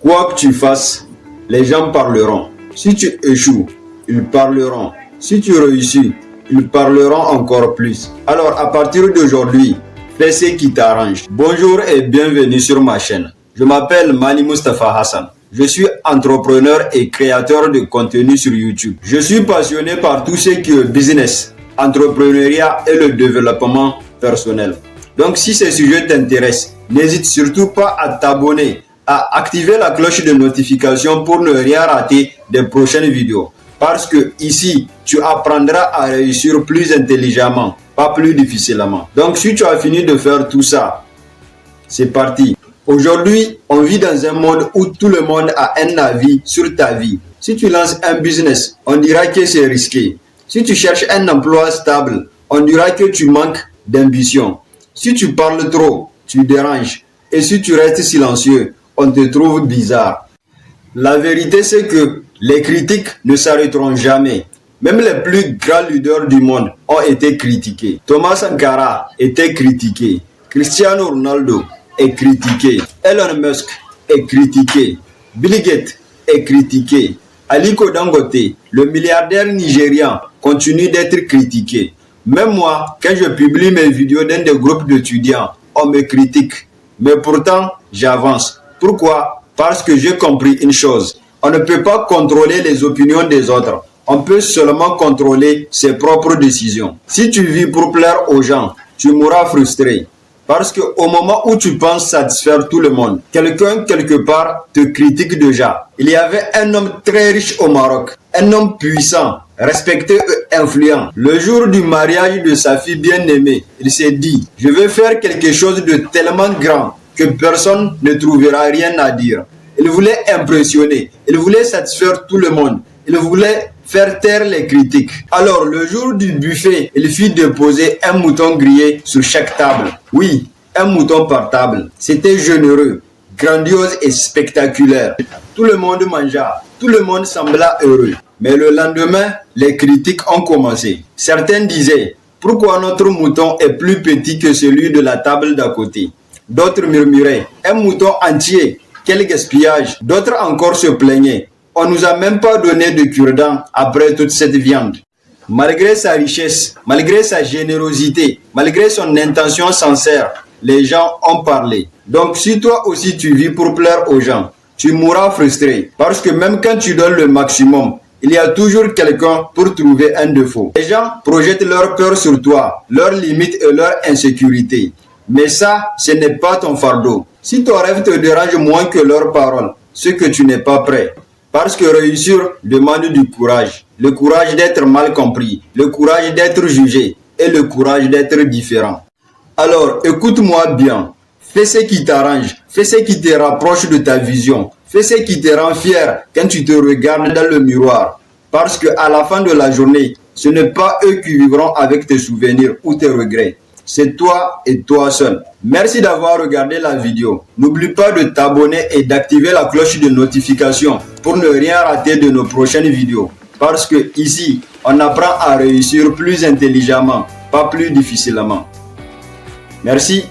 Quoi que tu fasses, les gens parleront. Si tu échoues, ils parleront. Si tu réussis, ils parleront encore plus. Alors à partir d'aujourd'hui, fais ce qui t'arrange. Bonjour et bienvenue sur ma chaîne. Je m'appelle Mani Mustafa Hassan. Je suis entrepreneur et créateur de contenu sur YouTube. Je suis passionné par tout ce qui est business, entrepreneuriat et le développement personnel. Donc si ces sujets t'intéressent, n'hésite surtout pas à t'abonner, à activer la cloche de notification pour ne rien rater des prochaines vidéos. Parce que ici, tu apprendras à réussir plus intelligemment, pas plus difficilement. Donc si tu as fini de faire tout ça, c'est parti. Aujourd'hui, on vit dans un monde où tout le monde a un avis sur ta vie. Si tu lances un business, on dira que c'est risqué. Si tu cherches un emploi stable, on dira que tu manques d'ambition. Si tu parles trop, tu déranges. Et si tu restes silencieux, on te trouve bizarre. La vérité, c'est que les critiques ne s'arrêteront jamais. Même les plus grands leaders du monde ont été critiqués. Thomas Sankara était critiqué. Cristiano Ronaldo est critiqué. Elon Musk est critiqué. Bill Gates est critiqué. Aliko Dangote, le milliardaire nigérian, continue d'être critiqué. Même moi, quand je publie mes vidéos dans des groupes d'étudiants, on me critique. Mais pourtant, j'avance. Pourquoi? Parce que j'ai compris une chose. On ne peut pas contrôler les opinions des autres. On peut seulement contrôler ses propres décisions. Si tu vis pour plaire aux gens, tu mourras frustré. Parce qu'au moment où tu penses satisfaire tout le monde, quelqu'un quelque part te critique déjà. Il y avait un homme très riche au Maroc, un homme puissant, respecté et influent. Le jour du mariage de sa fille bien-aimée, il s'est dit, je vais faire quelque chose de tellement grand que personne ne trouvera rien à dire. Il voulait impressionner, il voulait satisfaire tout le monde, il voulait faire taire les critiques. Alors le jour du buffet, il fit déposer un mouton grillé sur chaque table. Oui, un mouton par table. C'était généreux, grandiose et spectaculaire. Tout le monde mangea, tout le monde sembla heureux. Mais le lendemain, les critiques ont commencé. Certains disaient, pourquoi notre mouton est plus petit que celui de la table d'à côté? D'autres murmuraient, un mouton entier, quel gaspillage. D'autres encore se plaignaient. On ne nous a même pas donné de cure-dent après toute cette viande. Malgré sa richesse, malgré sa générosité, malgré son intention sincère, les gens ont parlé. Donc si toi aussi tu vis pour plaire aux gens, tu mourras frustré. Parce que même quand tu donnes le maximum, il y a toujours quelqu'un pour trouver un défaut. Les gens projettent leur peur sur toi, leurs limites et leurs insécurités. Mais ça, ce n'est pas ton fardeau. Si ton rêve te dérange moins que leurs paroles, c'est que tu n'es pas prêt. Parce que réussir demande du courage. Le courage d'être mal compris, le courage d'être jugé et le courage d'être différent. Alors, écoute-moi bien. Fais ce qui t'arrange, fais ce qui te rapproche de ta vision, fais ce qui te rend fier quand tu te regardes dans le miroir. Parce qu'à la fin de la journée, ce n'est pas eux qui vivront avec tes souvenirs ou tes regrets. C'est toi et toi seul. Merci d'avoir regardé la vidéo. N'oublie pas de t'abonner et d'activer la cloche de notification pour ne rien rater de nos prochaines vidéos. Parce que ici, on apprend à réussir plus intelligemment, pas plus difficilement. Merci.